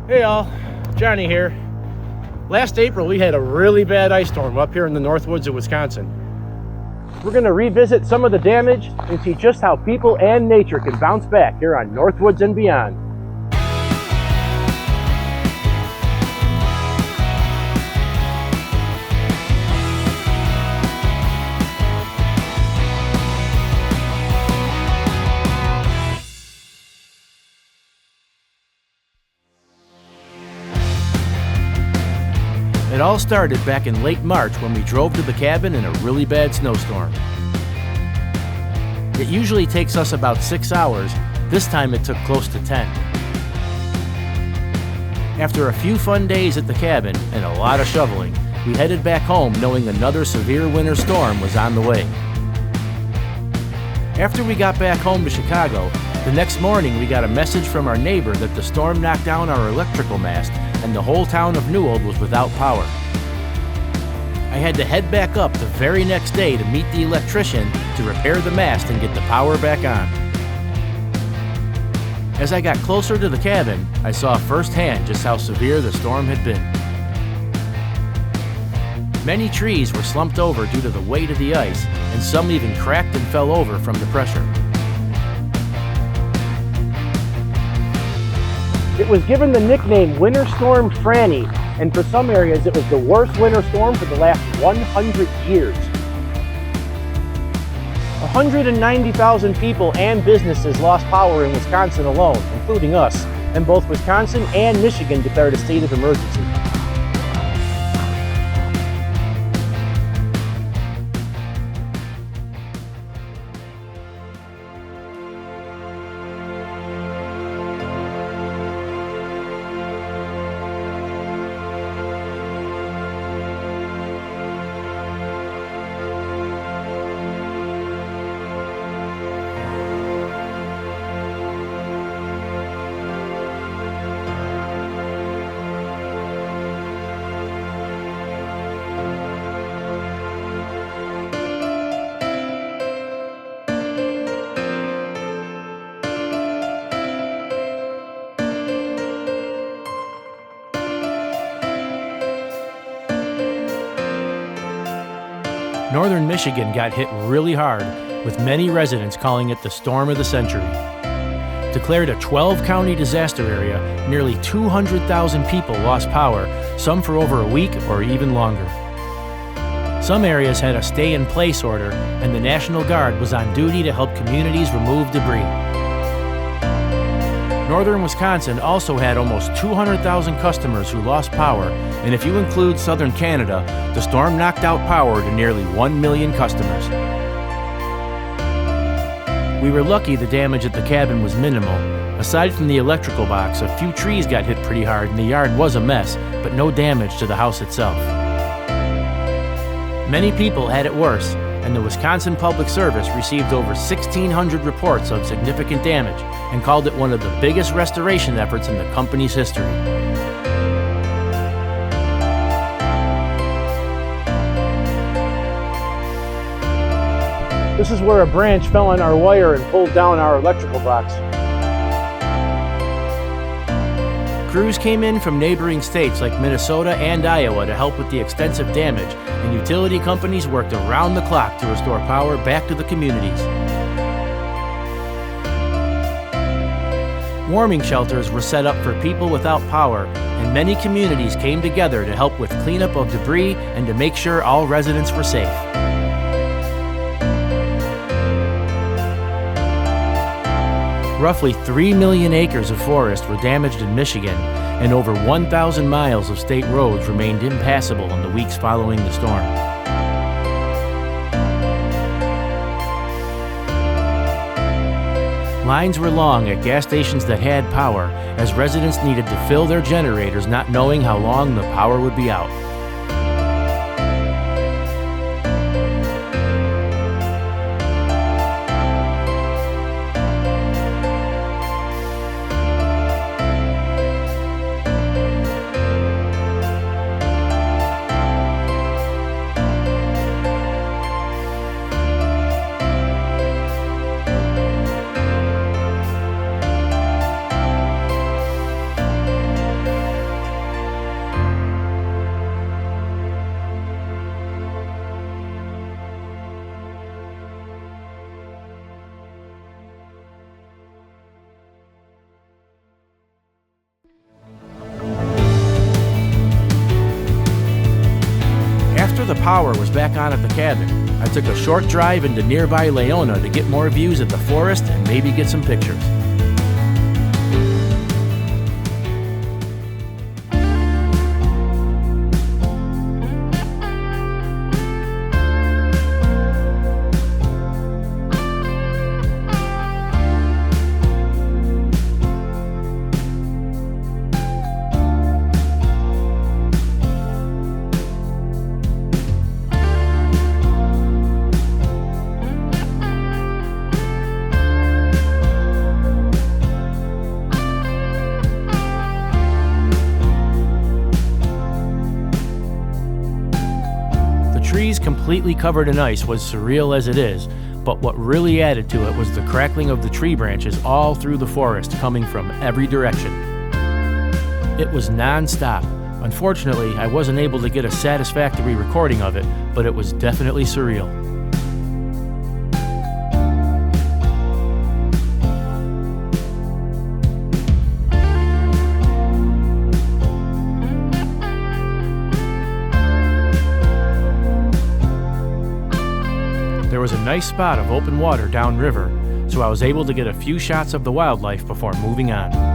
Hey y'all, Johnny here. Last April we had a really bad ice storm up here in the Northwoods of Wisconsin. We're going to revisit some of the damage and see just how people and nature can bounce back here on Northwoods and beyond. It all started back in late March when we drove to the cabin in a really bad snowstorm. It usually takes us about 6 hours. This time it took close to 10. After a few fun days at the cabin and a lot of shoveling, we headed back home knowing another severe winter storm was on the way. After we got back home to Chicago, the next morning we got a message from our neighbor that the storm knocked down our electrical mast and the whole town of Newell was without power. I had to head back up the very next day to meet the electrician to repair the mast and get the power back on. As I got closer to the cabin, I saw firsthand just how severe the storm had been. Many trees were slumped over due to the weight of the ice, and some even cracked and fell over from the pressure. It was given the nickname Winter Storm Frannie, and for some areas it was the worst winter storm for the last 100 years. 190,000 people and businesses lost power in Wisconsin alone, including us, and both Wisconsin and Michigan declared a state of emergency. Northern Michigan got hit really hard, with many residents calling it the storm of the century. Declared a 12-county disaster area, nearly 200,000 people lost power, some for over a week or even longer. Some areas had a stay-in-place order, and the National Guard was on duty to help communities remove debris. Northern Wisconsin also had almost 200,000 customers who lost power, and if you include southern Canada, the storm knocked out power to nearly 1 million customers. We were lucky the damage at the cabin was minimal. Aside from the electrical box, a few trees got hit pretty hard and the yard was a mess, but no damage to the house itself. Many people had it worse, and the Wisconsin Public Service received over 1,600 reports of significant damage and called it one of the biggest restoration efforts in the company's history. This is where a branch fell on our wire and pulled down our electrical box. Crews came in from neighboring states like Minnesota and Iowa to help with the extensive damage, and utility companies worked around the clock to restore power back to the communities. Warming shelters were set up for people without power, and many communities came together to help with cleanup of debris and to make sure all residents were safe. Roughly 3 million acres of forest were damaged in Michigan, and over 1,000 miles of state roads remained impassable in the weeks following the storm. Lines were long at gas stations that had power, as residents needed to fill their generators not knowing how long the power would be out. power was back on at the cabin, I took a short drive into nearby Leona to get more views at the forest and maybe get some pictures. Trees completely covered in ice was surreal as it is, but what really added to it was the crackling of the tree branches all through the forest coming from every direction. It was non-stop. Unfortunately, I wasn't able to get a satisfactory recording of it, but it was definitely surreal. There was a nice spot of open water downriver, so I was able to get a few shots of the wildlife before moving on.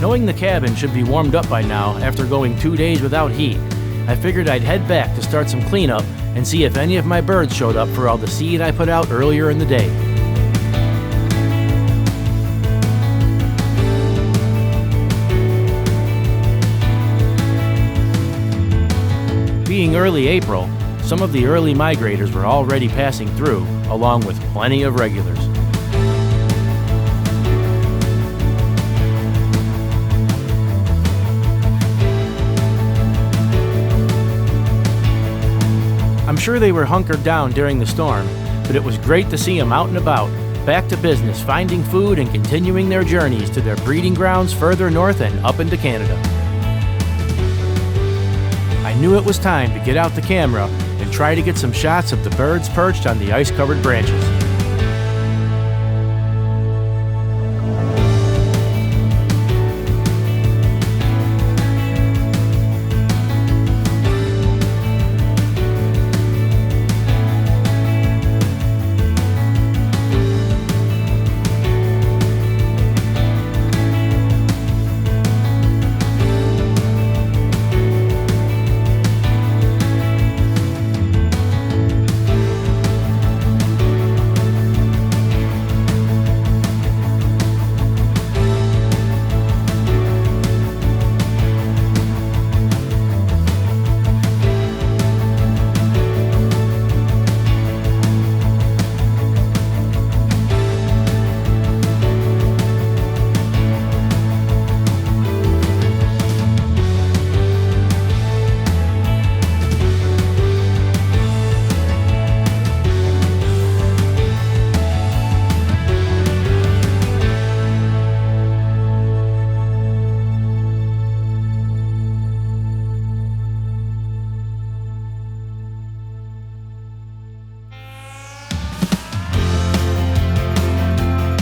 Knowing the cabin should be warmed up by now after going 2 days without heat, I figured I'd head back to start some cleanup and see if any of my birds showed up for all the seed I put out earlier in the day. Being early April, some of the early migrators were already passing through, along with plenty of regulars. I'm sure they were hunkered down during the storm, but it was great to see them out and about, back to business, finding food and continuing their journeys to their breeding grounds further north and up into Canada. I knew it was time to get out the camera and try to get some shots of the birds perched on the ice-covered branches.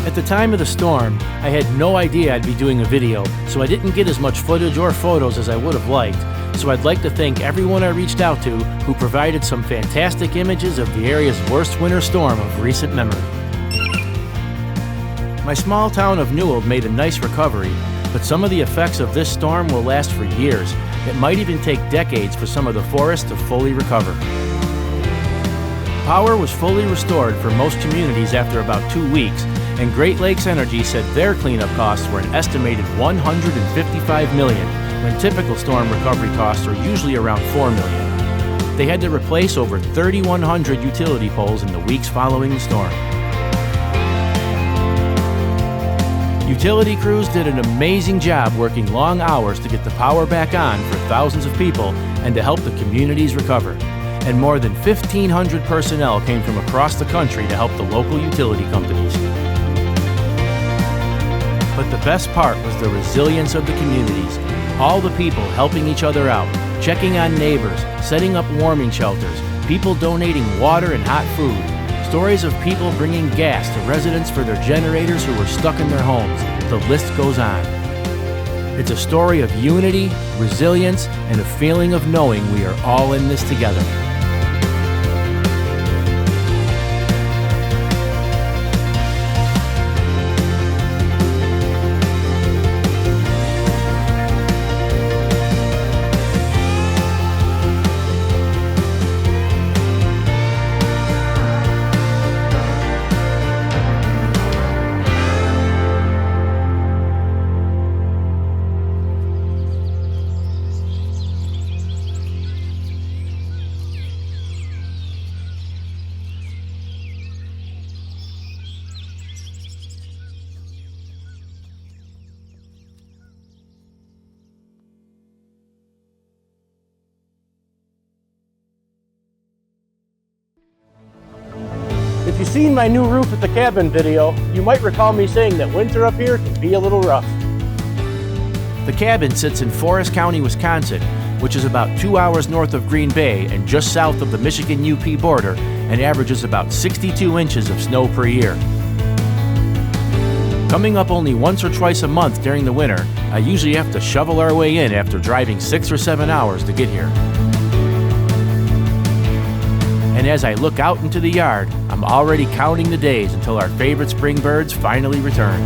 At the time of the storm, I had no idea I'd be doing a video, so I didn't get as much footage or photos as I would have liked. So I'd like to thank everyone I reached out to who provided some fantastic images of the area's worst winter storm of recent memory. My small town of Newell made a nice recovery, but some of the effects of this storm will last for years. It might even take decades for some of the forest to fully recover. Power was fully restored for most communities after about 2 weeks, and Great Lakes Energy said their cleanup costs were an estimated $155 million, when typical storm recovery costs are usually around $4 million. They had to replace over 3,100 utility poles in the weeks following the storm. Utility crews did an amazing job working long hours to get the power back on for thousands of people and to help the communities recover. And more than 1,500 personnel came from across the country to help the local utility companies. But the best part was the resilience of the communities. All the people helping each other out, checking on neighbors, setting up warming shelters, people donating water and hot food. Stories of people bringing gas to residents for their generators who were stuck in their homes. The list goes on. It's a story of unity, resilience, and a feeling of knowing we are all in this together. If you've seen my new roof at the cabin video, you might recall me saying that winter up here can be a little rough. The cabin sits in Forest County, Wisconsin, which is about 2 hours north of Green Bay and just south of the Michigan UP border, and averages about 62 inches of snow per year. Coming up only once or twice a month during the winter, I usually have to shovel our way in after driving 6 or 7 hours to get here. And as I look out into the yard, I'm already counting the days until our favorite spring birds finally return.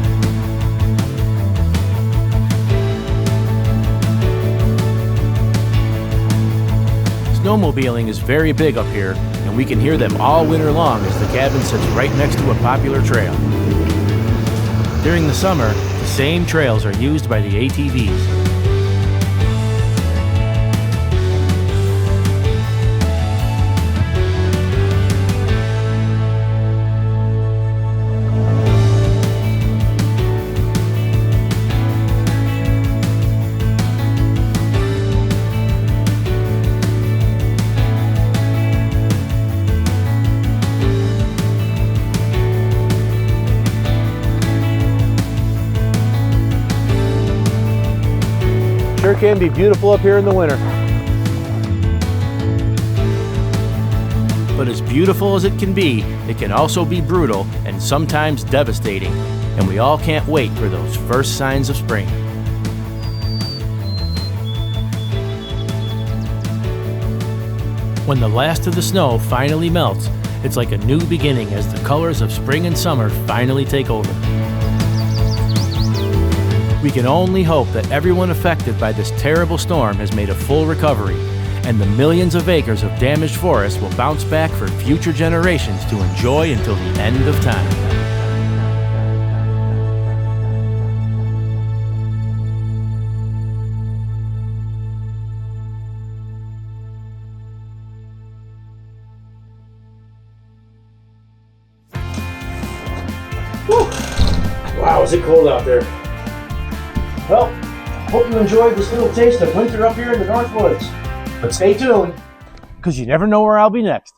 Snowmobiling is very big up here, and we can hear them all winter long as the cabin sits right next to a popular trail. During the summer, the same trails are used by the ATVs. Sure can be beautiful up here in the winter. But as beautiful as it can also be brutal and sometimes devastating, and we all can't wait for those first signs of spring. When the last of the snow finally melts, it's like a new beginning as the colors of spring and summer finally take over. We can only hope that everyone affected by this terrible storm has made a full recovery, and the millions of acres of damaged forest will bounce back for future generations to enjoy until the end of time. Whew. Wow, is it cold out there? Well, hope you enjoyed this little taste of winter up here in the Northwoods. But stay tuned, because you never know where I'll be next.